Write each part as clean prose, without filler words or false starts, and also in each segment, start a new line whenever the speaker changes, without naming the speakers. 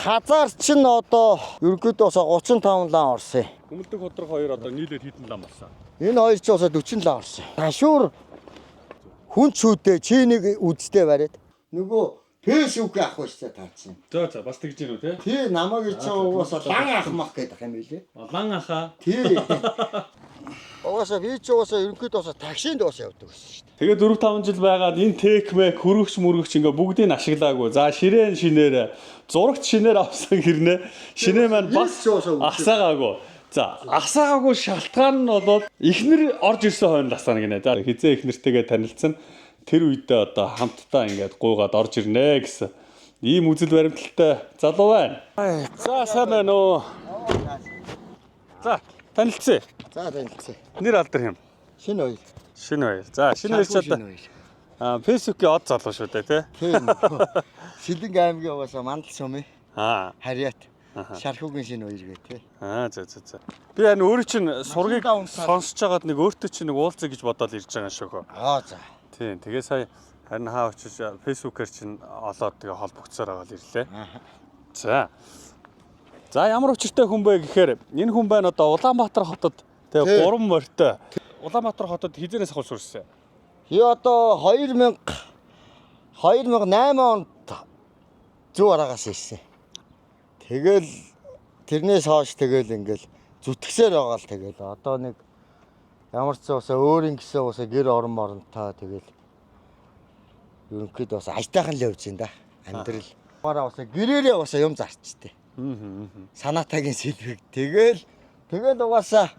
Хазаар чинь одоо ерөнхийдөө 35 лам орсон.
Хүмүлдэг ходрог хоёр одоо нийлээд хэдэн лам болсон?
Энэ хоёр ч 40 лам орсон. Ташуур хүн чүүдээ чинийг үдтэй бариад нөгөө фэйсбүүк авах байсан таа чинь.
За бас тэгж гинүү те.
Тий намайг ич угаасаа лан ахмах гэдэг юм билээ.
Лан ахаа.
Тий. Угаасаа би ч угаасаа ерөнхийдөө таксинд явдаг гэсэн шүү дээ.
Тэгээ 4-5 жил байгаад энэ текмэ хөрөгч мөрөгч ингээ бүгдийг ашиглаагүй. За ширээн шинээр зурагт шинээр авсан хэрнээ шинээ маань бас асаагаагүй. За асаагаагүй шалтгаан нь бол эхнэр орж ирсэн хойно дасгана гинэ. За хизээ эхнэртэйгээ танилцсан. Тэр үедээ одоо хамтдаа ингээд гуйгаад орж ирнэ гэсэн ийм үзэл баримталтай залуу байна. За сайн байна уу? За танилцъя.
За танилцъя.
Нэр алдар юм.
Шинэ ойл.
Шинэ ойл. За шинэ ойл ч одоо фэйсбүүкийн од залуу шүү дээ тий.
Тийм. Шилэнг аймгийн угаасаа мандал сумын харьяат шархуугийн шинэ ойл гээ тий.
За. Би энэ өөрөө чинь сургийг сонсож байгаад нэг өөртөө чинь нэг уулзъя гэж бодоод ирж байгаа шүүхөө.
За.
Тийм. Тэгээ сая харин хаа очиж фэйсбүүкээр чинь олоод тэгээ холбогдсоор байгаа л ирлээ. За. За ямар учиртай хүн бэ гэхээр энэ хүн байна одоо Улаанбаатар хотод тэгээ 3 морьтой. Улаанбаатар хотод хизээрээс ахуй сүрсэн.
Би одоо 2008 онд зүү араагаас ирсэн. Тэгэл тэрнээс хойш тэгэл ингээл зүтгэсээр байгаа л тэгэл одоо нэг ямар ч уусаа өөрийн гэсэн уусаа гэр орон моронтой тэгэл ерөнхийдөө бас ажтайхан л явж байна да. Амьдрал. Мараа уусаа гэрээрээ уусаа юм зарчтэй. Санаатагийн сэлбэг. Тэгэл угаасаа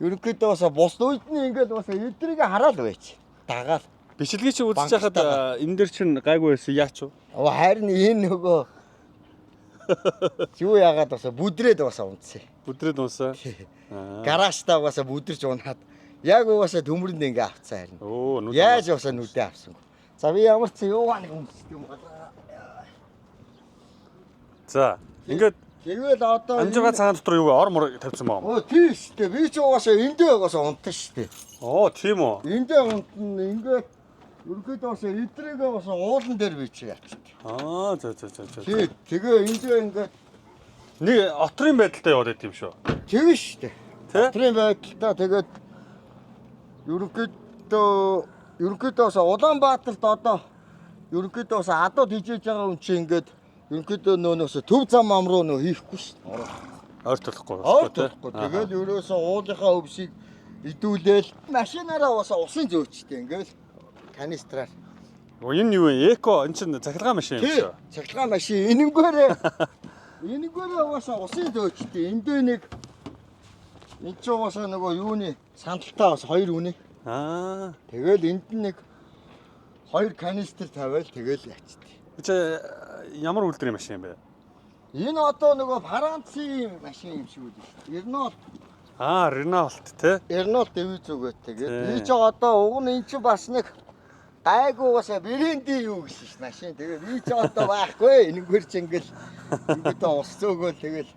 ерөнхийдөө уусаа бус үйдний ингээд уусаа эдрийг хараад байж. Дагаал.
Бичлэгийг чи үзэж байхад энэ дэр чин гайгүй байсан яач вэ?
Харин энэ нөгөө юу яагаад уусаа бүдрээд уусаа унтсан.
Бүдрээд унсаа.
Гараажтаа угаасаа бүдэрч унаад яг угаасаа төмөрөнд ингээ авцсан харин. Яаж угаасаа нүдээ авсан. За би ямар ч юугаа нэг өмсдөг юм байна.
За ингээд
тэгэл одоо
амжиргаа цагаан дотор юу ор мор тавьсан байгаа юм.
Тийм шүү дээ. Би ч угаасаа эндээ угаасаа унтсан шүү дээ.
Тийм үү.
Эндээ унтна ингээд ерөнхийдөө угаасаа эдрээгээ угаасаа уулан дээр би чи ячдаг.
За.
Тэгээ эндээ ингээд
нэг отрын байдалтай яваад байт юм шүү.
тийм шүү дээ.
Тэ?
Отрын байдалтай тэгээд ерөнхийдөө Улаанбаатарт одоо ерөнхийдөө адууд хижээж байгаа хүн чинь ингээд ерөнхийдөө нөөс төв зам ам руу нөө хийхгүй шүү дээ.
Ойртолохгүй.
Тэгээд ерөөсөө уулынхаа өвсийг идүүлээл машинаараа уусаа усын зөөчтэй ингээл канистраар.
Энэ юу вэ? Эко энэ чинь цахилгаан машин юм шүү.
Цахилгаан машин энэнгээрээ уусаа усын зөөчтэй. Эндээ нэг энэ ч уусаа нөгөө юуны сандалтаа бас 2 үнэ. Тэгэл энд нэг 2 канистр тавиал тэгэл ячтээ.
Чи ямар үйлдвэрийн машин юм бэ?
Энэ одоо нөгөө Францын машин юм шиг үү? Ренолт.
Ренолт тий?
Ренолт дэвүү зүгээд тэгээд би ч одоо уг нь эн чинь бас нэг гайгуугасаа бренди юу гэсэн ш машин. Тэгээд би ч одоо байхгүй. Энэгээр ч ингээл ингээд ус зөөгөөл тэгэл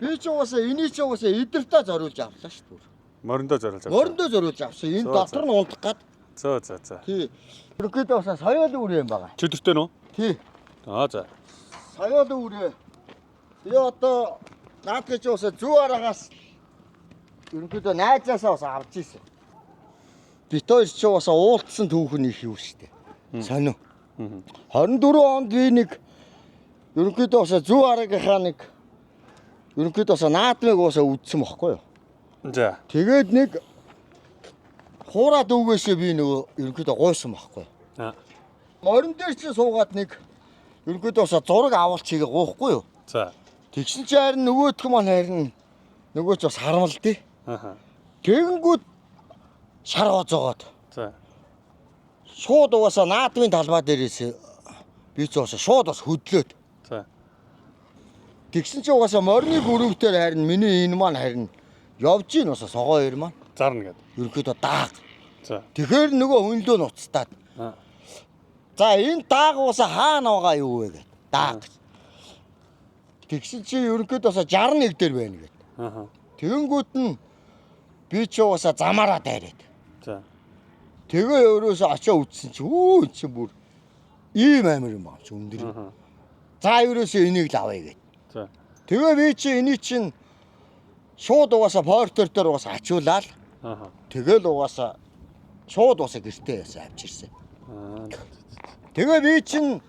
би ч угаасаа энийг ч угаасаа эдэртээ зориулж авлаа ш түр.
Мориндоо зориулж авсан.
Мориндоо зориулж авсан. Энэ дотор нь унтах гад.
За.
Тий. Ерөнхийдөө бас соёл үрээ юм байгаа.
Чөдөртэй нөө?
Тий.
За.
Соёл үрээ. Би одоо наад гэж уусаа зүү араагаас ерөнхийдөө найзаасаа бас авч ирсэн. Бид хоёр ч уусаа уултсан түүхэн их юу штэ. Сонио. 24 онд би нэг ерөнхийдөө уусаа зүү араагийнхаа нэг ерөнхийдөө уусаа наадмыг уусаа үдсэн бохгүй юу?
За.
Тэгээд нэг хуураа дүүгээсээ би нөгөө ерөнхийдөө гойсон байхгүй. Морин дээр ч суугаад нэг ерөнхийдөө уусаа зураг авалт чигээ гоохгүй юу?
За.
Тэгсэн чи харин нөгөөдх маань харин нөгөө ч бас харамлдээ. Тэгэнгүүт шаргоо зоогоод.
За.
Шууд угаасаа наадмын талбай дээрээс би ч угаасаа шууд бас хөдлөөд.
За.
Тэгсэн чи угаасаа морины гүрүүвтээр харин миний энэ маань харин явж ийн уусаа согоо хоёр маань.
Зарна гэдэг.
Ерөнхийдөө дааг.
За.
Тэгэхээр нөгөө хөнлөө нуцтаад. За энэ дааг уусаа хаана байгаа юу вэ гэдэг. Дааг. Тэгсэн чи ерөнхийдөө уусаа 61 дээр байна гэдэг. Тэгэнгүүт нь би ч уусаа замаараа дайраад.
За.
Тэгээ өөрөөсөө очоо үтсэн чи өө чи бүр ийм амир юм аа чи өндөр. За ерөөсөө энийг л авъя гэд.
За.
Тэгээ би чи эний чин шууд угаасаа портер дээр угаасаа ачуулаад
Аа.
тэгэл угаасаа шууд угаасаа гэртээ ясаа авчирсан.
Аа.
Тэгээ би чин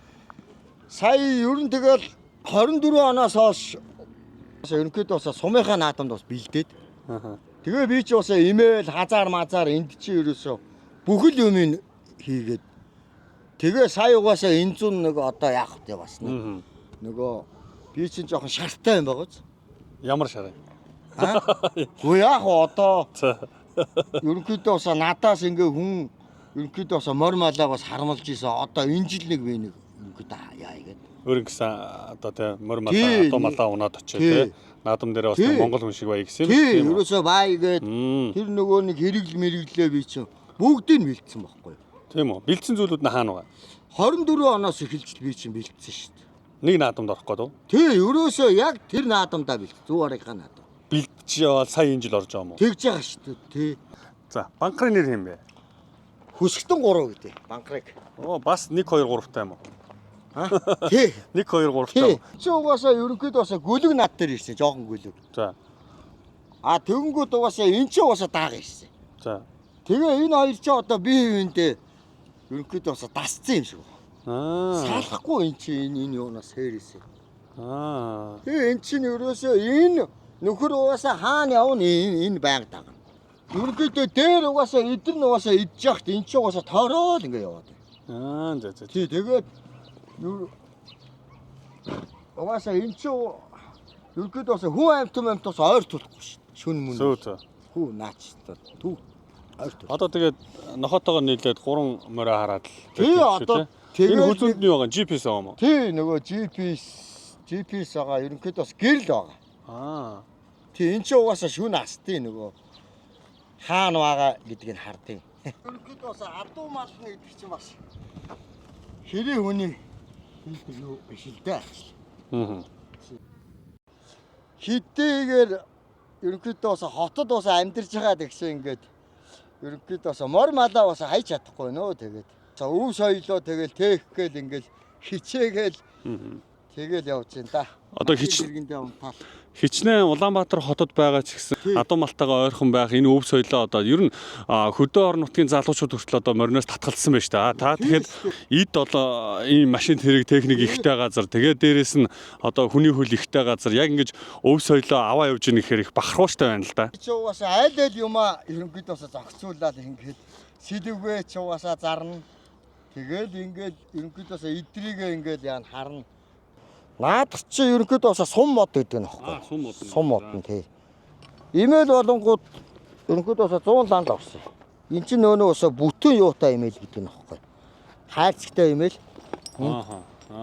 сая ер нь тэгэл 24 оноос хойш ерөнхийдөө угаасаа сумынхаа наадамд бас бэлдээд.
Аа.
Тэгээ би чи угаасаа имэйл хазаар мазаар энд чи ерөөсөө бүхэл юмыг хийгээд тэгээ сая угаасаа энэ зүүн нэг одоо яах вэ бас нэг нөгөө би чинь жоохон шартай юм байгааз.
Ямар шараа?
Үгүй яах вэ одоо
За.
ерөнхийдөө угаасаа надаас ингээ хүн ерөнхийдөө угаасаа морь малаа бас харамлж ийсэн. Одоо энэ жил нэг би нэг ерөнхийдөө яа гэдэг.
Өөр ингэсэн одоо тий мөр малаа одоо малаа унаад очив тий. Наадам дээр бас Монгол хүн шиг бай гэсэн юм
тийм
үү?
ерөөсөө баагээд тэр нөгөө нэг хэрэгл мэрэглээ би чинь бүгдийг нь бэлдсэн байхгүй юу?
Тийм үү. Бэлдсэн зүйлүүд нь хаана байгаа?
24 оноос эхэлж би чинь бэлдсэн шүү дээ.
Нэг наадамд орох гээд үү?
Тий ерөөсөө яг тэр наадамдаа бэлд. Зүү арийнхаа наадам.
Бэлдэж яваад сая энэ жил орж байгаа юм уу?
Тэгж байгаа шүү дээ. Тий.
За, банкрын нэр хэм бэ?
Хөсгтэн 3 гэдэг. Банкрыг.
Оо, бас 1 2 3 таа юм уу?
Тий.
1 2 3 таа.
Тий. Чи угаасаа ерөнхийдөө угаасаа гүлэг над дээр ирсэн. Жохон гүлэг.
За.
А тэгэнгүүт угаасаа эн чи угаасаа даага ирсэн.
За.
Тэгээ энэ хоёр чи одоо бие биендээ ерөнхийдөө угаасаа дасцсан юм шиг байна. Салахгүй эн чи энэ юунаас хэрээсээ. Тэгээ эн чинь ерөөсөө энэ нөхөр угаасаа хаана явна энэ байнга дагна. Ерөнхийдөө дээр угаасаа эдэр нь угаасаа идж яхад эн чинь угаасаа тоороод ингэ яваад.
За.
Тий тэгээд угаасаа эн чинь ерөнхийдөө угаасаа хүн амтмаас ойр тулахгүй шүү. Шүн мөн.
Зөө.
Хүү наач төв ойр тул.
Одоо тэгээд нохотоогоо нийлээд 3 морь хараад л.
Тий одоо
энэ хүзүүнд нь байгаа GPS байгаа юм уу?
Тий нөгөө GPS байгаа ерөнхийдөө бас гэрэл байгаа. Тий эн чинь угаасаа шүн астын нөгөө хаана байгаа гэдгийг хардیں۔ Ерөнхийдөө бас адуу мална гэдэг чинь бас хэрэг хүний юу биш л дээ. Хитэйгээр ерөнхийдөө бас хотод бас амьдарч байгаа гэсэн ингээд ерөнхийдөө бас морь малаа бас хайж чадахгүй нөө тэгээд. За өв соёлоо тэгэл тээх гээл ингээл хичээгээл тэгэл явж байна да.
Одоо хичнээн Улаанбаатар хотод байгаа ч гэсэн адуу малтайгаа ойрхон байх энэ өв соёлоо одоо ер нь хөдөө орон нутгийн залуучууд хүртэл одоо мориноос татгалцсан байна шүү дээ. Та тэгэхээр эд одоо ийм машин хэрэг техник ихтэй газар тэгээд дээрэс нь одоо хүний хөл ихтэй газар яг ингэж өв соёлоо аваа явж ийн гэхээр их бахархууштай байна л да.
Чи угаасаа аль юмаа ерөнхийдөө зохицуулаад ингээд сэлвгээ чи угаасаа зарна. Тэгээд ингээд ерөнхийдөө эдрийгээ ингээд яа харна. Наадах чи ерөнхийдөө сум мод гэдэг нь аахгүй. Сум мод нь тий. Имэйл болонгууд ерөнхийдөө 100 ланд орсон. Энд чинь нөөнөөсө бүтэн юутай имэйл гэдэг нь аахгүй. Хайрцагтай имэйл.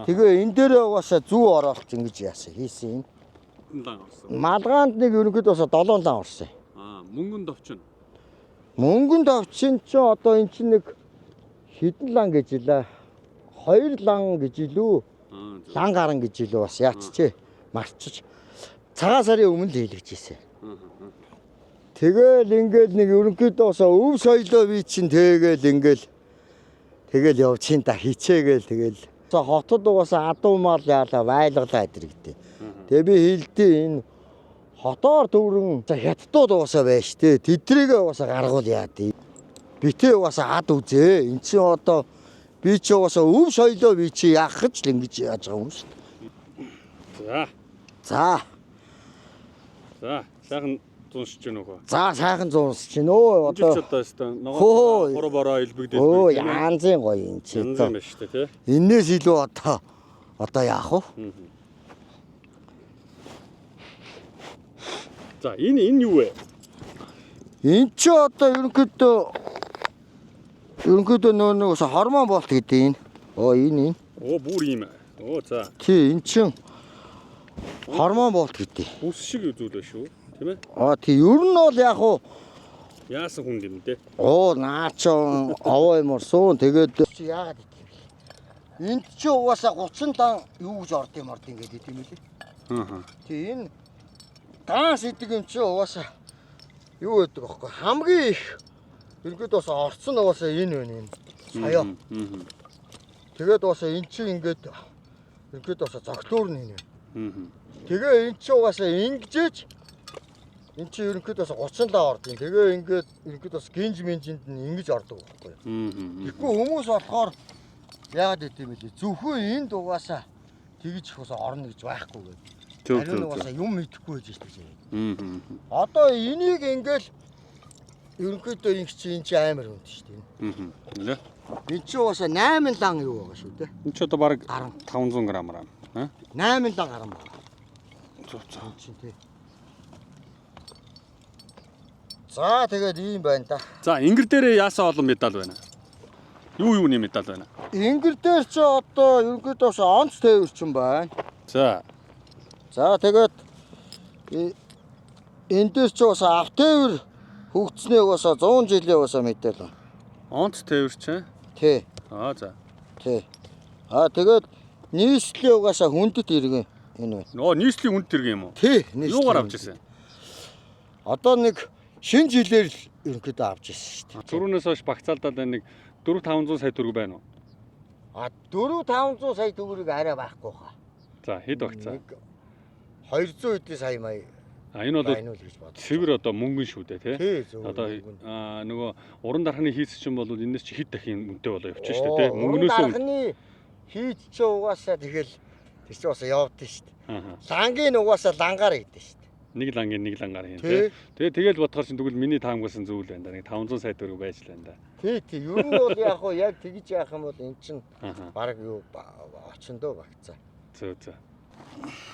Тэгээ энэ дээрээ угаасаа зүү оруулах ингэж яасан хийсэн юм. Малгаанд нэг ерөнхийдөө 7 лан орсон.
Мөнгөнд овчин.
Мөнгөнд овчин ч одоо эн чинь нэг хэдэн лан гэж илаа. 2 лан гэж илүү. Лан гарan гэж илүү бас яаччээ марчиж цагаан сарын өмнө л хийлгэж ийсэн. Тэгэл ингээл нэг ерөнхийдөө бас өв соёлоо би чинь тэгэл явж ин та хичээгээл тэгэл хотод угаасаа адуу мал яалаа байлгалаа идэрэгдээ. Тэгээ би хэлдээ энэ хотоор дүүрэн хятадууд угаасаа байж тээ тэдрийгээ угаасаа гаргуул яа тий. Битээ угаасаа ад үзээ. Энд чинь одоо би ч угаасаа өв соёлоо би чи яах гэж л ингэж яаж байгаа юм шүү дээ. За.
Сайхан зунсч гэнэ үү?
За сайхан зунсч гэнэ өө
одоо ногоо бороо бороо илбэгдээд
байна. Оо янзын гоё юм чи.
Янз юм байна шүү дээ тий.
Энээс илүү одоо яах вэ?
За энэ юу вэ?
Энд чи одоо ерөнхийдөө нөө хормон болт гэдэг энэ. Энэ.
Бүр ийм. За.
Тий эн чин хормон болт гэдэг.
Бүс шиг зүйл байна шүү. Тийм ээ?
Тий ер нь бол яг уу
яасан хүн юм те.
Наач овоо юм орсон. Тэгээд яагаад гэдэг юм бэ? Энд чи угаасаа 30 дан юу гэж орд юм гэдэг юм лээ. Тий энэ даанс гэдэг юм чи угаасаа юу гэдэг вэ? Хамгийн их ерөнхийдөө орцсон угаасаа энэ байна энэ. Сая. Тэгээд угаасаа эн чинь ингээд ерөнхийдөө зогтуур нь энэ. Тэгээ эн чинь угаасаа ингэжээч эн чинь ерөнхийдөө 37 орд юм. Тэгээ ингээд ерөнхийдөө гинж минжинд нь ингэж ордог байхгүй юу. Тэгэхгүй хүмүүс болохоор яагаад гэдэм бэ? Зөвхөн энд угаасаа тэгж их уусаа орно гэж байхгүй гэдэг. Харин угаасаа юм мэдэхгүй байж шүү дээ. Одоо энийг ингээл ерөнхийдөө ингэ чи энэ чи амар хүнд шүү дээ.
Нэ.
Энэ чи угаасаа 8 лан юу байгаа шүү дээ.
Энэ ч одоо баг 500 г аа.
8 лан гарсан байна. Чинь тий. За тэгээд ийм байна да.
За ингэр дээрээ яасан олон медаль байна. Юуны медаль байна.
Ингэр дээр ч одоо ерөнхийдөө онц тээвэрчин байна.
За.
За тэгээд энэ дээр ч бас автовер хөгжснээ бас 100 жилийн бас мэдээлэл.
Онц тээвэрчин.
Тий.
За.
Тий. Тэгээд нийслэлийн угаасаа хүндэт иргэн энэ байна.
Нийслэлийн хүнд иргэн юм уу?
Тий.
Юугаар авч ирсэн?
Одоо нэг шинэ жилээр л ерөнхийдөө авч ирсэн шүү дээ.
Түрүүнээс хойш багцаалдаад нэг 4-500 сая төгрөг байна уу?
4-500 сая төгрөг арай байхгүй хаа.
За хэд багцаа?
200 эдийн сая мая.
Энэ бол цэвэр одоо мөнгөн шүү дээ тий. Одоо нөгөө уран дарханы хийц чинь бол энэс чи хэд дахин үнэтэй болоо явчих шүү дээ тий. Мөнгнөөсөө
дарханы хийц чи угаасаа тэгэл тэр чи угаасаа явдсан шүү дээ. Лангийн угаасаа лангаар хийдэж шүү дээ.
Нэг лангаар хийн тий. Тэгээд бодохоор чинь тэгвэл миний таамагласан зүйл байна да. Нэг 500 сая төгрөг байж л байна да.
Тий. Ер нь бол яг хуу яг тэгж яах юм бол эн чинь баг юу очиндөө багцаа.
Зөө.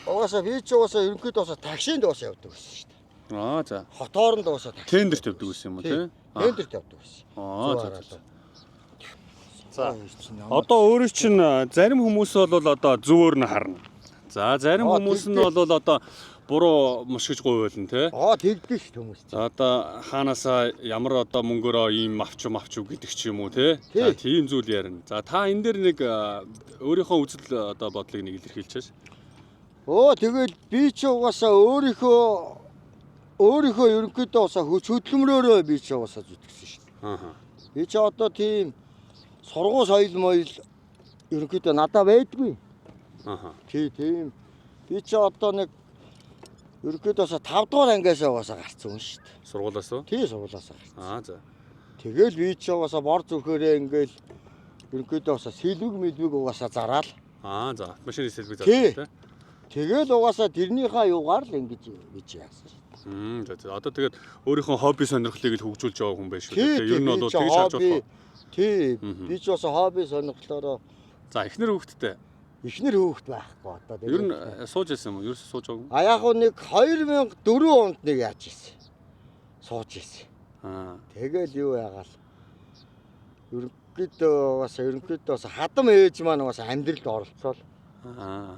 Угаасаа би ч угаасаа ерөнхийдөө угаасаа таксинд угаасаа явдаг байсан шүү дээ.
За.
Хотооронд угаасаа такси.
Тендерт явдаг байсан юм уу тий?
Тендерт явдаг байсан.
За. Одоо өөрөө чинь зарим хүмүүс бол одоо зөвөр нь харна. За зарим хүмүүс нь бол одоо буруу мушгиж гуйлна тий.
Тэгдэж шүү хүмүүс.
За одоо хаанасаа ямар одоо мөнгөөрөө ийм авч гэдэг ч юм уу тий. За тийм зүйл ярина. За та энэ дээр нэг өөрийнхөө үзэл одоо бодлыг нэг илэрхийлчихэж.
Тэгэл би ч угаасаа өөрийнхөө ерөнхийдөө угаасаа хүч хөдөлмөрөөрөө би ч угаасаа зүтгэсэн шүү дээ. Би ч одоо тийм сургууль соёл моёл ерөнхийдөө надад байдгүй. Тийм. Би ч одоо нэг ерөнхийдөө 5 дугаар ангиас угаасаа гарцсан хүн шүү дээ.
Сургуулаас уу?
Тий, сургуулаас гарцсан.
За.
Тэгэл би ч угаасаа бор зүрхээрээ ингээл ерөнхийдөө угаасаа сэлбэг угаасаа зараал.
За, машины сэлбэг зардаг тий.
Тэгэл угаасаа тэрнийхээ юугаар л ингэж яасан шүү дээ.
За. Одоо тэгээд өөрийнхөө хобби сонирхлыг л хөгжүүлж байгаа хүн байж шүү дээ. Ер нь бол тэгж харж болох.
Тий. Би ч угаасаа хобби сонирхлоороо.
За, эхнэр хүүхэдтэй.
Эхнэр хүүхэд байхгүй одоо.
Ер нь сууж ирсэн юм уу? Ерөөсөө сууж байгаагүй.
Яг хөө нэг 2004 онд нэг яаж ирсэн. Сууж ирсэн. Тэгэл юу яагаал. Ерөнхийдөө хадам ээж маань бас амьдралд оролцоол.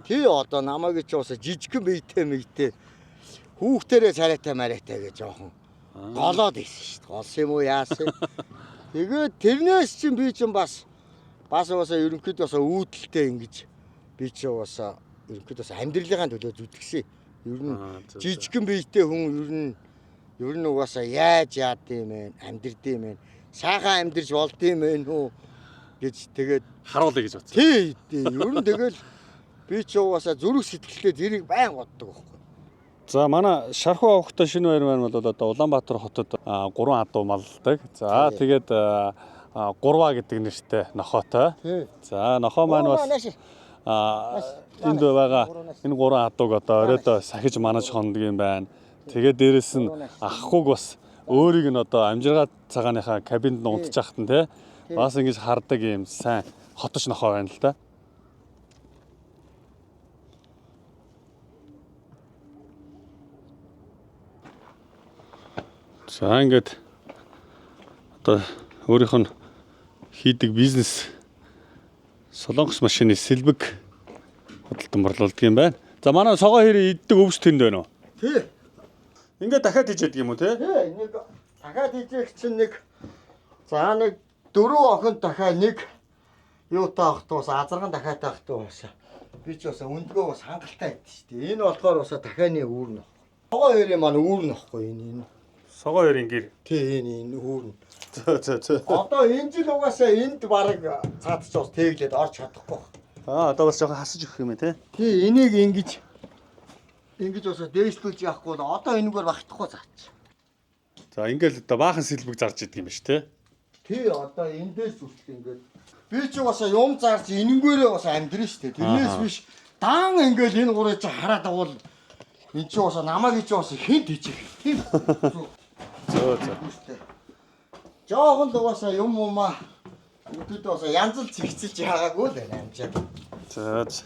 Тий одоо намайг ч бас жижигхэн биетэй хүүхдэрээ царайтай марайтай гэж жоохон голоод ирсэн шүү дээ. Голс юм уу яасан. Тэгээд тэрнээс чинь би чинь бас угаасаа ерөнхийдөө үүдэлтэй ингэж би ч угаасаа ерөнхийдөө амьдралынхаа төлөө зүтгэсэн. Ер нь жижигхэн биетэй хүн ер нь угаасаа яаж яад юм бэ? Амьдрд юм бэ? Сайхан амьдрж болд юм бэ нүү гэж тэгээд
харуулъя гэж бодсон.
Тий. Ер нь тэгэл би ч угаасаа зүрх сэтгэлдээ зэрэг байн боддог байхгүй.
За манай Шархуу авахта шинэ баяр маань бол одоо Улаанбаатар хотод 3 адуу малладаг. За тэгээд 3 гэдэг нэртэй нохоотой. За нохоо маань бас энд байгаа энэ 3 адууг одоо оройдоо сахиж манаж хондг юм байна. Тэгээд дээрэс нь ахгүй бас өөрийг нь одоо амжиргаа цагааныхаа кабинд нь унтж яхад нь те бас ингэж хардаг юм сайн хоточ нохоо байна л да. За ингээд одоо өөрийнх нь хийдэг бизнес солонгос машины сэлбэг худалдан борлуулдаг юм байна. За манай согоо хэрэг иддэг өвс тэнд байна уу?
Тий.
Ингээд дахиад хийж яадаг юм уу те?
Тий, нэг дахиад хийх чинь нэг 4 охин дахиад нэг юу таах туус азарган дахиад таах туус. Би ч бас өндгөө бас хангалттай байдсан шүү дээ. Энэ болохоор бас дахианы үүр нөх. Согоо хэрэг маань үүр нөхгүй энэ.
Согоо хоёрын гэр.
Тий энэ хүүрн.
Зөө.
Одоо энэ жил угаасаа энд баг цаадч бас тэглээд орж чадахгүй.
Одоо бас жоохон хасаж өгөх юм тий.
Тий энийг ингэж ингэж бас дээшлүүлж явахгүй л одоо энэгээр багтахгүй заач.
За ингээл одоо баахан сэлбэг зарж идэг юм биш те.
Тий одоо эндээс зүрх ингээд би ч бас юм зарж энэнгээрээ бас амьдрын шүү дээ. Тэрнээс биш даан ингээд энэ гурыг чи хараад авал энэ ч бас намайг ч бас хинт хийчих. Тийм.
Зөө зөө.
Жохон л бас юм умаа үдэд бас янз л зэгцэлж байгаагүй л байна амжаа.
За за.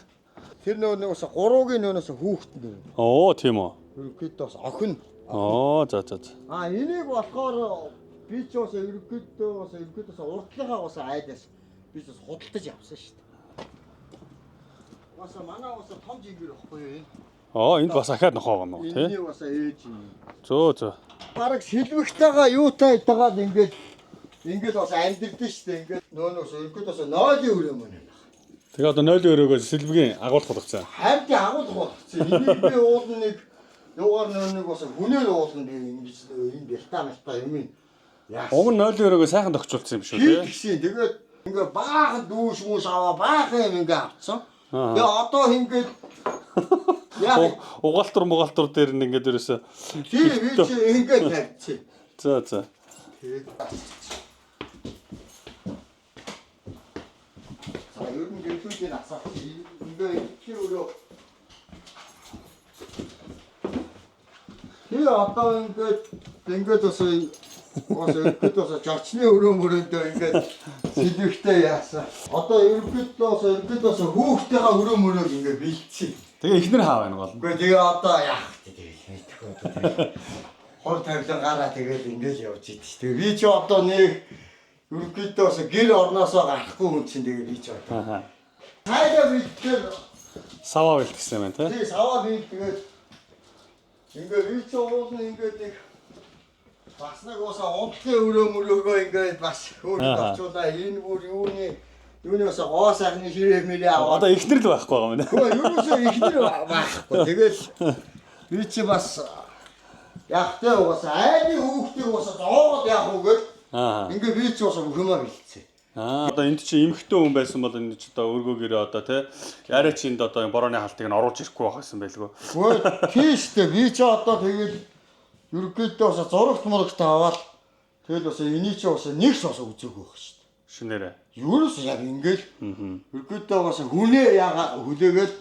Тэр нөө бас 3-гийн нөөс хүүхэд нэр.
Оо тийм үү.
Ерөөд бас охин.
Оо за за.
А энийг болохоор би ч бас ерөөд бас урдлага бас айдас би ч бас худалдаж авсан шүү дээ. Бас манай бас том жингэр واخгүй юу энэ.
Оо энд бас ахаад нохоо гоноо тий.
Энийг бас ээж юм.
Зөө зөө.
Бараг сэлвэгтэйгээ юутай дагаад ингээд бас амьдрдэн шүү дээ. Ингээд нөөнөөс ерөөд бас нойлын өрөө мөн.
Тэгээ одоо 0-2-өөс сэлбэгийн агуулах болгоцсон.
Харин агуулах болгоцсон. Энийг би уулна нэг юугаар нэг бас хүнээр уулна би ингэж энэ бэлтаа юм яа.
Өмнө 0-2-өөс сайхан тогтчулсан юм шүү тий.
Тэгсэн. Тэгээд ингээ баахан дүүш мөс аваа баахан юм ингээ авцсан. Тэгээ одоо ингээд яа
угаалтур дээр нь ингээд ерөөсөө
тий би чи ингээд тавьчих.
За за.
Ер нь гэрүүлж насаа. Ингээ чи өөрөө. Тэгээ одоо ингээд бас жорчны өрөө мөрөндөө ингээд сэлвэгтэй яасан. Одоо ерөөд бас хүүхдтэйгээ өрөө мөрөөг ингээд бэлдсэн.
Тэгээ ихнэр хаа байна гол.
Үгүй тэгээ одоо яах тэгээ мэдхгүй. Хор тавилан гараа тэгээд ингээд явж идэв. Тэгээ би ч одоо нэг ерөөд бас гэр орноосоо гарахгүй хүн чинь тэгээ би ч одоо. Хайда бэлтгэл
Саваа бэлтгэсэн юм байна тий.
тий саваа бэлтгээд ингээд би ч уулна ингээд нэг бас нэг уусаа унтлын өрөө мөрөөгөө ингээд бас хөөрөд авчуулаа энэ бүр юуны бас гоосаахны ширээ мэрээ аваа.
Одоо ихнэр л байхгүй байгаа юм байна.
Хөө юусоо ихнэр байхгүй. Тэгэл би чи бас яахтай уус айны хүүхдийг бас зоогод яах уу гэж ингээд би ч бас өхөмөө бэлдсэн.
Одоо энд чи эмхтэн хүн байсан бол энэ ч одоо өргөөгөрөө одоо тий яриа чи энд одоо борооны халтыг нь оруулж ирэхгүй байх гэсэн байлгүй.
Хөө тийштэй би ч одоо тэгэл ерөөдөө бас зурагт мурагт аваад тэгэл бас энийг ч бас нэгс бас үзээгүй байх шүү дээ.
Шинээрээ.
Юурээс яг ингээл ерөөдөө бас хүнээ яга хүлээгээл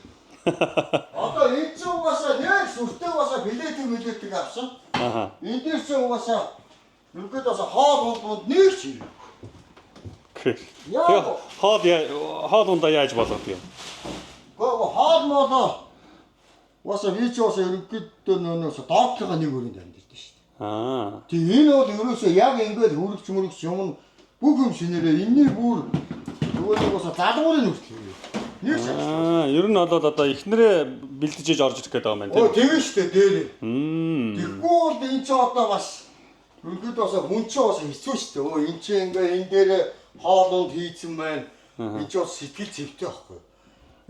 одоо энэ ч бас нэг сүртэй бас билетик авсан. Энд дээр ч бас ерөөдөө бас хоол нэг ч юм.
Тэгээ хоол ундаа яаж болгох юм?
Гоо хоол модоо бас би ч бас ерөөдөө нөөс доотлогоо нэг өрөөнд амьдэрдэ шүү дээ. Тэг энэ бол ерөөсөө яг ингээд хөрөгч юм бүх юм шинээрээ энэний бүр нөгөө бас залгуурын нүртэл. Нэг шаа.
Ер нь бол одоо ихнэрээ бэлдэж орж ирэх гээд байгаа юм байна тийм.
Тэгээ шүү дээ дээр. Тэгэхгүй бол энэ ч одоо бас ерөөдөө бас хүн ч бас хэцүү шүү дээ. Энэ ч ингээ энэ дээр хоолунд хийцэн байна. Энэ ч бас сэтгэл зүйтэй байхгүй.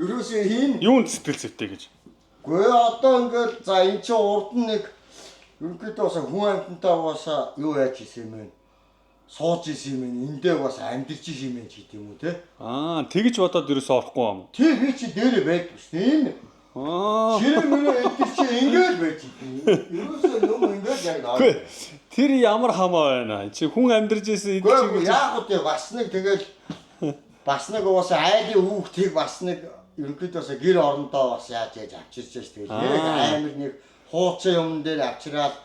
Ерөөсөө хин
юунд сэтгэл зүйтэй гэж.
Гэхдээ одоо ингээд за энэ ч урд нь нэг ерөөдөө бас хүн амьтантай бас юу яаж хийсэн юм бэ? Сууж исэн юм энэ дээр бас амьдэрч исэн юм ч гэдэг юм уу те.
Тэгж бодоод ерөөсөө орохгүй юм.
Тий би чи дээрээ байдаг шүү дээ. Энэ ширээ мөрөө энэ чи ингээд байж идэв. Ерөөсөө юм ингээд яг.
Тэр ямар хамаа байна. Чи хүн амьдарч исэн
эдгээр чи яах вэ бас нэг тэгэл бас нэг бас айлын хүүхдийг бас нэг ерөнхийдөө бас гэр орондоо бас яаж авчирч байгаа шүү дээ. Яг амар нэг хуучин юм дээр авчираад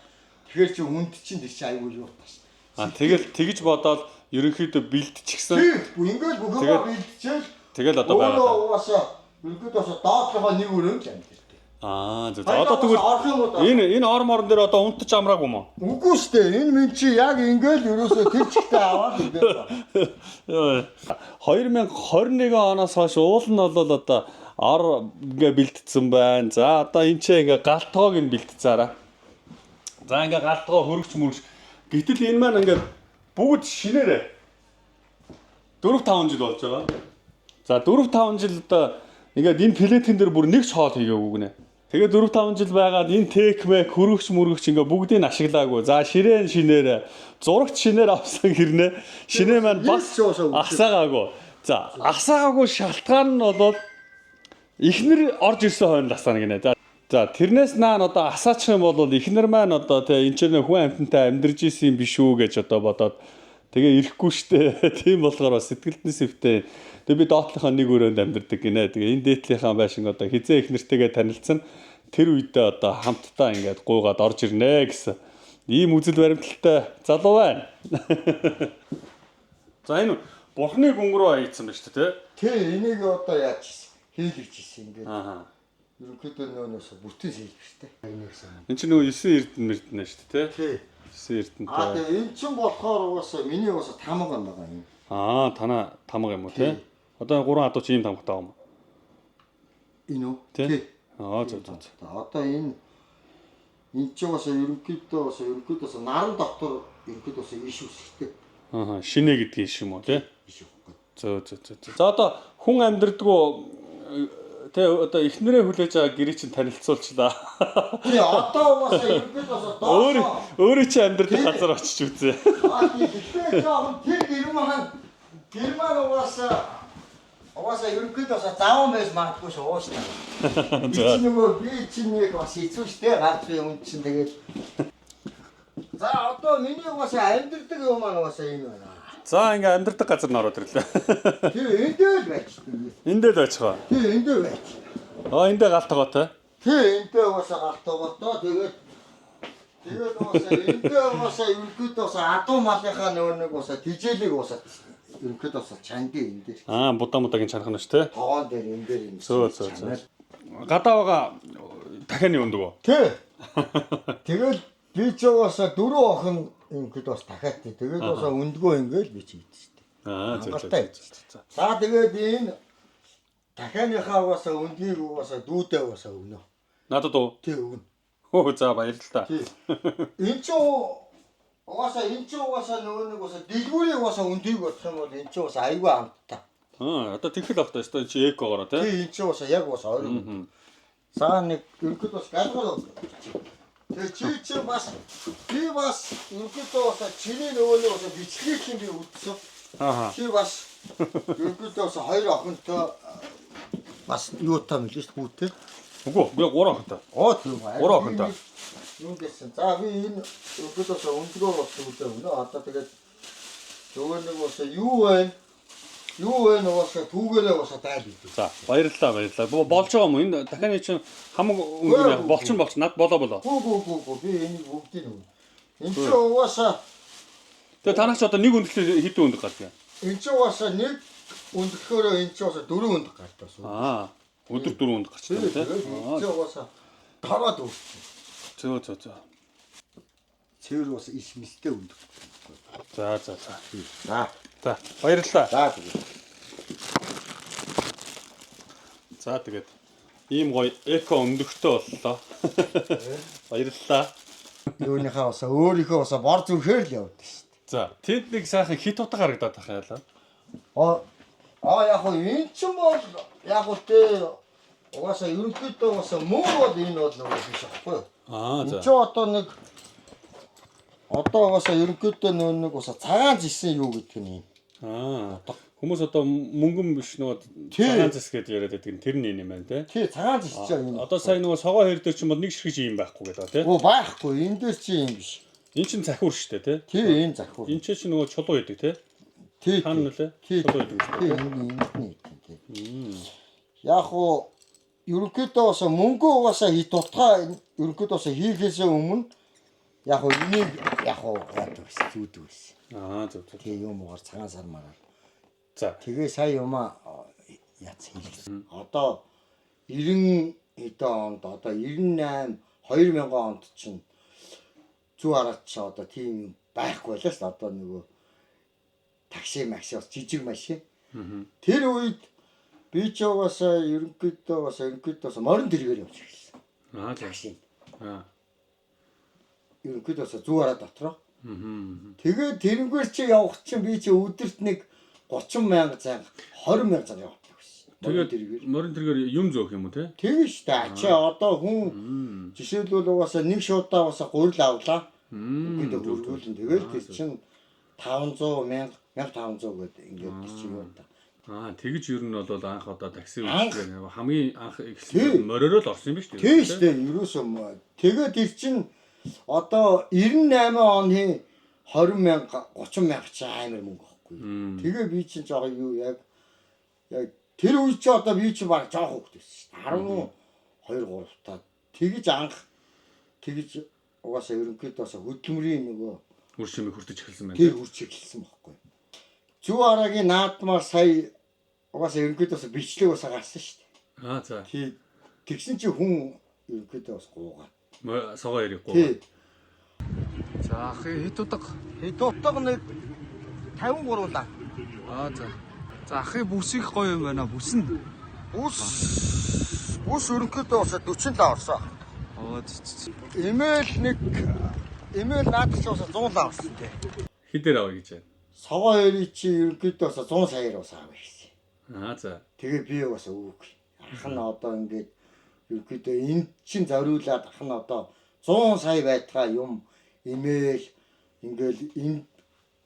тэгэхээр чи хүнд чинь тэр чи аюул юу таш.
Тэгэл тэгж бодоод ерөнхийдөө бэлдчихсэн.
Ингээд бүхөө бэлдчихэл.
Тэгэл одоо байгаа.
Бас ерөнхийдөө бас доотлогоо нэг өрөөнд амьдэрдэг.
Одоо тэгвэл энэ орморон дээр одоо унтаж амраагүй юм уу?
Үгүй шүү дээ. Энэ минь чи яг ингээд ерөөсөө тэр чигтээ аваад ингээд.
2021 оноос хойш уул нь бол одоо ор ингээ бэлдсэн байна. За одоо энэ ч ингээ галтгоог нь бэлдцээраа. За ингээ галтгоо хөргөч мөргөч. Гэтэл энэ маань ингээ бүгд шинээрээ 4-5 жил болж байгаа. За 4-5 жил одоо ингээд энэ плетэн дээр бүр нэг ч хоол хийгээгүй гинэ. Тэгээ 4-5 жил байгаад энэ текмэ хөргөч мөргөч ингээ бүгдийг ашиглаагүй. За ширээн шинээр зурагт шинээр авсан хэрнээ шинээ маань бас асаагаагүй. За асаагаагүй шалтгаан нь бол ихнэр орж ирсэн хойно дасана гинэ. За За тэрнээс наан одоо асаачих юм бол ихнэр маань одоо тэ энэ ч хүн амьтантай амьдарч исэн юм биш үү гэж одоо бодоод тэгээ ирэхгүй штэ. Тийм болохоор бас сэтгэлдээ сэвтэй. Тэгээ би доотлохоо нэг өрөөнд амьдардаг гинэ. Тэгээ энэ дээдлийнхаа байшин одоо хизээ их нэртэйгээ танилцсан. Тэр үедээ одоо хамтдаа ингээд гуйгаад орж ирнэ гэсэн ийм үзэл баримталтай залуу байна. За энэ бурхны гүн рүү аягдсан байна шүү дээ.
Тий, энийг одоо яаж хийлгэжсэн ингээд.
Аа.
Ерөнхийдөө нөөс бүтэн хийлгэжтэй. Энийг сайн.
Энд чинь нөгөө 9 эрдэнэ мэрдэнэ шүү дээ.
Тий.
9 эрдэнэтэй.
Тэгээ энэ чинь болохоор угаасаа миний угаасаа тамга юм байгаа юм.
Аа, танаа тамга юм уу те? Одоо 3 адуу чи ийм тамгатай байгаа юм.
Энэ үү?
Тий. Аа, зөв.
Одоо энэ ч угаасаа ерөнхийдөөс наран доктор ерөнхийдөөс иш үсгтэй.
Аа, шинэ гэдгийг иш юм уу те?
Иш үгүй.
Зөө. За одоо хүн амьдрдгүү тэ одоо эхнэрээ хүлээж байгаа гэрээ чинь танилцуулчлаа.
Тий, одоо угаасаа ерөнхийдөөс
Өөрөө чи амьдрэх газар очиж үзье.
Тэгэхээр жоохон тэр герман угаасаа ерөнхийдөөс заван байж магадгүй шүү ууштай. Би чинь нэг бас хэцүү штэй гарч юм чинь тэгээд. За одоо миний угаасаа амьдрдаг юм маань угаасаа энэ байна.
За ингээ амьдрдаг газар н ороод ирлээ.
Тий, эндээ л байж тээ.
Эндээ л байцгаа.
Тий, эндээ байж.
Эндээ галтгаа те.
Тий, эндээ угаасаа галтгаа. Тэгээд эндээ угаасаа ерөнхийдөөс адуу малынхаа нэг угаасаа тижээлийг угаасаа ерөнхийдөөс чангийн эндээ.
Аа, будагийн чанах нь ш те.
Тоон дээр энэ дээр юм.
Зөө. Гадаа байгаа дахианы өндөг үү?
Тий. Тэгэл би ч угаасаа 4 охин ингээд бас дахиад тий. Тэгээд бас өндгөө ингээл би чи хийдэж штэ.
Аа, зөө.
За тэгээд энэ дахианыхаа угаасаа өндгийг угаасаа дүүдээ угаасаа өгнө.
Надад уу?
Тий, өгнө.
Хөө за баярлалаа.
Тий. Энэ ч угаасаа нөгөө нэг угаасаа дэлгүүрийг угаасаа өндгийг бодох юм бол энэ ч угаасаа аюу амттай.
Одоо тэгхэл авах та чи экогоороо тий.
Тий, энэ ч угаасаа яг угаасаа ойрон. Саа нэг ерөнхийдөө бас гадгал. Тэгээ чи бас ерөнхийдөө бас чиний нөгөө нэг бас бичлэгийг чинь би үзсэн.
Аа.
Чи бас ерөнхийдөө бас 2 охинтой бас юутай мэл шүү дээ хүүтэй.
Үгүй би 3 охинтой.
Тийм ба.
3 охинтой.
Юу гэсэн. За би энэ ерөнхийдөө өндгөө бас үлээ өгнө. Одоо тэгээд нөгөө нэг бас юу вэ? Угаасаа түүгээрээ угаасаа тайл үү.
За баярлалаа. Болж байгаа юм уу? Энэ дахианы чинь хамаг өнгө болчихно. Над болоо.
Гүү. Би энийг бүгдийг өгнө. Энэ ч угаасаа
тэгээ танаач одоо нэг өндөглөө хэдэн өндөг гардаг юм?
энэ ч угаасаа нэг өндөглөхөөрөө энэ ч угаасаа 4 өндөг гардаг шүү.
Аа. Өдөр 4 өндөг гарчдаг тийм.
Энэ ч угаасаа тараад өгсөн.
Зөө.
Цэвэр бас иш мэлтэй өндөг.
За.
За
баярлалаа.
За
За
тэгээд.
тэгээд ийм гоё эко өндөгтэй боллоо. Баярлалаа.
Юуныхаа бас өөрийнхөө бас бор зүрхээр л явдаг шүү дээ.
За тэд нэг сайхан хит утга харагдаад тахаа яалаа.
Яг хөө энэ ч юм бол яг хөө тэ угаасаа ерөнхийдөө бас муу бол энэ бол нөгөө биш аахгүй юу?
Аа за.
Энд ч одоо угаасаа ерөнхийдөө нэг угаасаа цагаан зисэн юу гэдэг нь юм.
Аа. Хүмүүс одоо мөнгөн биш нөгөө цагаан зэс гэдээ яриад байдаг нь тэр нь юм байна те.
Тий, цагаан зис ч юм.
Одоо сая нөгөө согоо хоёр дээр ч юм бол нэг ширхэж юм байхгүй гэдэг те.
Байхгүй, энэ дээр чи юм биш.
Эн чин захиур штэ те.
Тий, энэ захиур.
Эн чинь нөгөө чулуу байдаг те.
Тий.
Хаана нүлээ?
Чулуу байдаг штэ. Яг уу ерөнхийдөө бас мөнгө угаасаа хит утгаа ерөнхийдөө бас хийхээсээ өмнө яг уу энийг яг уу яадаг гэсэн зүйдэг байсан.
Аа зөв.
Тэгээ юм уугаар цагаан сар мараа.
За.
Тэгээ сая юмаа яц хийлгэсэн. Одоо 90 эдэн онд одоо 98 2000 онд чинь зүү хараад чи одоо тийм байхгүй байлаа шүү. Одоо нөгөө такси бас жижиг машин. Тэр үед би ч угаасаа ерөнхийдөө морин тэргээр явж ирсэн.
Аа
такси.
Аа.
Ерөнхийдөө зүү хараад дотроо. Тэгээ тэрнгээр чи явах чинь би чи өдөрт нэг 30,000 цаг 20,000 цаг явдаг гэсэн.
Тэгээд морин тэргээр юм зөөх юм уу те?
Тэгээ шүү дээ. Чи одоо хүн жишээлбэл угаасаа нэг шуудаа угаасаа гурил авлаа. Ингээд хөргүүлэн тэгээд тэр чинь 500,000 1500 гэдэг ингээд чи юу та.
тэгж ер нь бол анх одоо такси үйлчлэгээр хамгийн анх эхлээд мориороо л орсон юм биш үү?
Тийм шүү дээ. Ерөөсөө тэгээд ир чинь одоо 98 оны 20,000 30,000 ч амар мөнгө байхгүй. Тэгээ би чинь жоо юу яг тэр үе чи одоо би чи баг жоох хөвгт байсан шүү дээ. 12 3 таа. Тэгж анх тэгж угаасаа ерөнхийдөөс хөдөлмөрийн нөгөө
үр шимийг хүртэж эхэлсэн байна.
Тэр хүрч эхэлсэн байхгүй. Зүү арагийн наадмаар сая угаасаа ерөнхийдөөс бичлэг усаа гарсан шүү дээ.
За.
Тэгсэн чи хүн ерөнхийдөө бас гуугаад.
Согоо ярихгүй.
За хэд утга?
Хэд утга нэг 53 лаа.
За. За ахын бүс их гоё юм байна. Бүс нь.
Бүс ерөнхийдөө бас 40 лаа орсон. Имэйл наадах ч бас 100 лаа орсон тий.
Хідээр авъя гэж байна.
Согоо хоёрыг чи ерөнхийдөө бас 100 саяар бас авъя гэсэн.
За.
Тэгээ би бас өвөг. Ах нь одоо ингээд ерөнхийдөө энд чин зориулаад ах нь одоо 100 сая байтгаа юм имэйл ингээл энд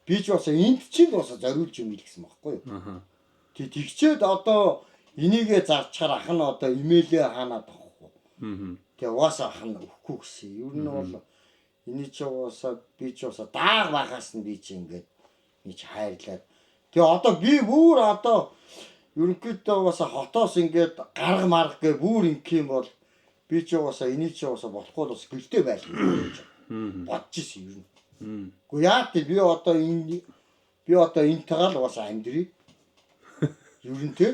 би ч бас энд чин бас зориулж юм ил гэсэн байхгүй юу. Тэгчээд одоо энийгээ зарчаар ах нь одоо имэйлээ хаанаад авахгүй. Тэгээ угаасаа ах нь өгөхгүй гэсэн. Ер нь бол эний ч угаасаа би ч угаасаа дааг багаас нь би чи ингээд нэг хайрлаад. Тэгээ одоо би бүр одоо ерөнхийдөө угаасаа хотоос ингээд гарга марга гэ бүр инх юм бол би ч угаасаа эний ч угаасаа болохгүй бас гэлтэй байх гэж бодож ирсэн ер нь. Гэхдээ яа тий би одоо энэ тагаал угаасаа амьдрий. Ер нь тий.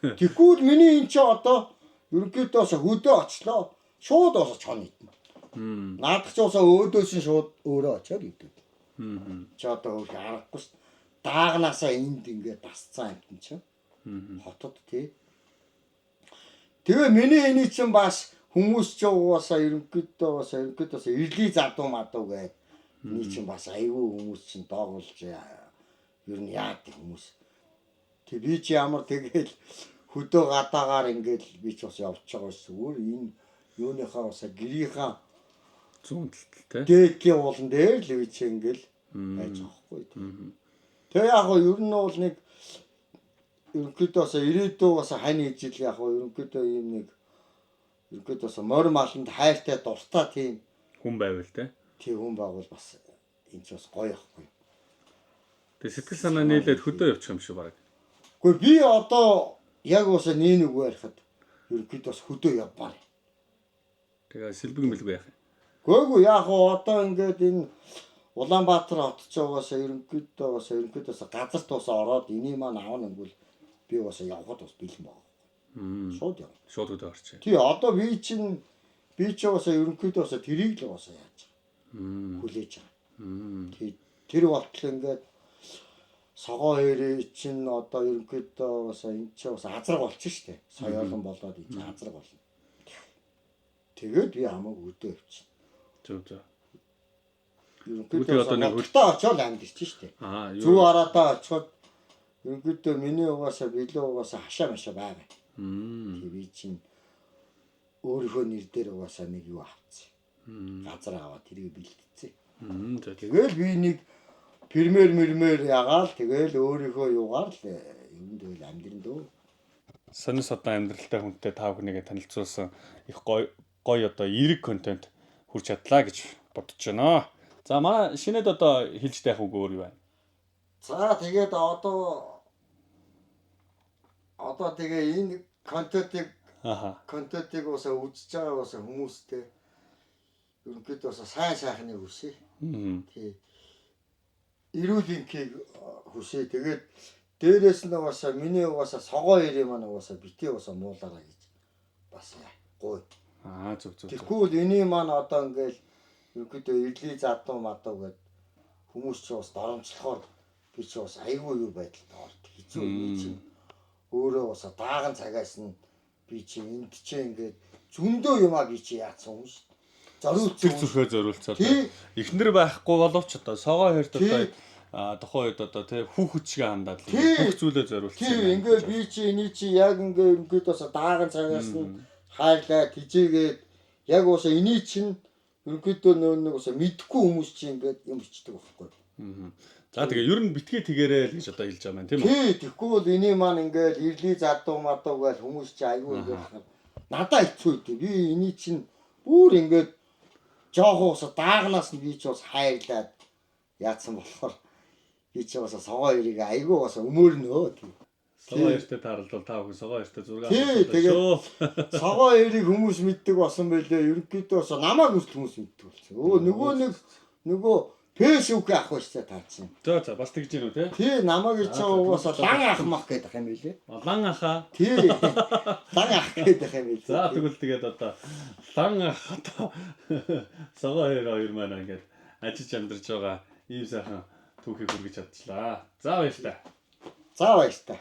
Тэгвэл миний энэ ч одоо ерөнхийдөө хөдөө очлоо. Шууд бас чон идэнэ. Наадах ч уусаа өөдөөс нь шууд өөрөө очиод идэв. Чи одоо өөр харахгүй ш. Даагнаасаа энд ингээд тасцсан юм чинь. Хотод тий. Тэгээ миний эний чинь бас хүмүүс ч угаасаа ерөнхийдөө ирлий задуу мадуу гэдэг. Эний чинь бас айгүй хүмүүс чинь доогуулж ер нь яад хүмүүс. Тэг би чи ямар тэгэл хөдөө гадаагаар ингээд би ч бас явж байгаа ш. Өөр энэ юуныхаа бас гэрийнхаа
зүүн талтай.
Дээдлийн уулан дээр л би чи ингээл байж байгаа хгүй. Тэгээ яг гоо ер нь бол нэг ерөнхийдөө ирээдүй бас хань ижил яг гоо ерөнхийдөө ийм нэг ерөнхийдөө морь маланд хайртай дуртай тийм
хүн байвал те.
Тийм хүн байгуул бас энэ ч бас гоё ихгүй.
Тэгээ сэтгэл санаа нийлээд хөдөө явчих юм шиг баг.
Гэхдээ би одоо яг уус нэг байхад ерөнхийдөө бас хөдөө явбаар.
Тэгээ сэлбэг мэлгүй яах юм.
Гүйгүй яг одоо ингээд энэ Улаанбаатар хот ч угаасаа ерөнхийдөө газар туус ороод энийг маань аавна гэвэл би бас явхад бас бэлэн байгаа. Шууд яв.
Шууд хөдөө орчих.
Тий одоо би ч бас ерөнхийдөө тэрийг л бас яаж байгаа. Хүлээж байгаа. Тий тэр болтол ингээд согоо хоёрыг чинь одоо ерөнхийдөө бас энэ ч бас азраг болчих штэ. Соёолон болоод энэ азраг болно. Тэгээд би хамаагүй хөдөө явчих.
Зөв.
Ерөнхийдөө одоо нэг хөлтөө очоод амьдэрч штэ. Зүү араатаа очоод ерөнхийдөө миний угаасаа билүү угаасаа хашаа машаа байгаа. Би чинь өөрийнхөө нэр дээр угаасаа нэг юу авчихсан. Газар аваад тэрийг бэлтцээ. Тэгэл би нэг фермер ягаал тэгэл өөрийнхөө юугаар л юм дэвэл амьдрын дөө.
Сонис одоо амьдралтай хүнтэй та бүхнийгээ танилцуулсан их гоё одоо эерэг контент хүрч чадлаа гэж бодож байна. За манай шинэд одоо хэлж таах үг өөр юу байна?
За тэгээд одоо тэгээ энэ контентыг бас үзэж байгаа бас хүмүүстэй ерөнхийдөө сайн сайхныг хүсье. Тий. Эрүүл энхийг хүсье. Тэгээд дээрээс нь бас миний угаасаа согоо ирээ маань угаасаа битээ бас муулаараа гэж бас гой.
Зөв.
Тэгвэл энийг маань одоо ингээл ерөнхийдөө ирлий задуу мадуу гэд хүмүүс ч бас доромжлохоор би ч бас айгүй юу байдалтай орд. Хэцүү юм чинь. Өөрөө бас дааган цагаас нь би чи энд чи ингээд зөндөө юмаа би чи яатсан юм шүү.
Зүрхөө зориулцаад. Эхнэр байхгүй боловч одоо согоо хоёрт одоо тухайн үед одоо тий хүүхэд шиг хандаад бүх зүйлээ зориулсан.
Тийм ингээд би чи эний чи яг ингээд ерөнхийдөө дааган цагаас нь хайлаа тижээгээд яг уусаа эний чинь ерөнхийдөө нэг уусаа мэдхгүй хүмүүс чи ингээд юм бичдэг байхгүй.
За тэгээ ер нь битгий тэгээрэй л гэж одоо хэлж байгаа юм тийм үү?
Тий, тэгэхгүй бол энийг маань ингээл ирлий задуу мадуу гэж хүмүүс чи айгүй ингээд надад хэцүү дээ. Би энийг чинь бүр ингээд жоохоос даагнаас нь би ч бас хайрлаад яатсан болохоор би ч бас согоо хоёрыг айгүй бас өмөрнөө.
Согоо хоёртой тааралдвал та бүхэн согоо хоёртой зураг
Тий, тэгээд согоо хоёрыг хүмүүс мэддэг болсон байлээ. Ерөнхийдөө бас намайг үст хүмүүс мэддэг болсон. Нөгөө фэйсбүүк ах байштай таарсан.
За бас тэгж гинөө те.
Тий, намайг ч угаасаа лан ах мах гэдэг юм билээ.
Лан ахаа.
Тий. Лан ах гэдэг юм билээ.
За тэгвэл тэгээд одоо лан ах одоо согоо хоёр маань ингээд ажиж амьдарч байгаа ийм сайхан түүхийг хүргэж чадчихлаа. За баярлалаа.
За баярлалаа.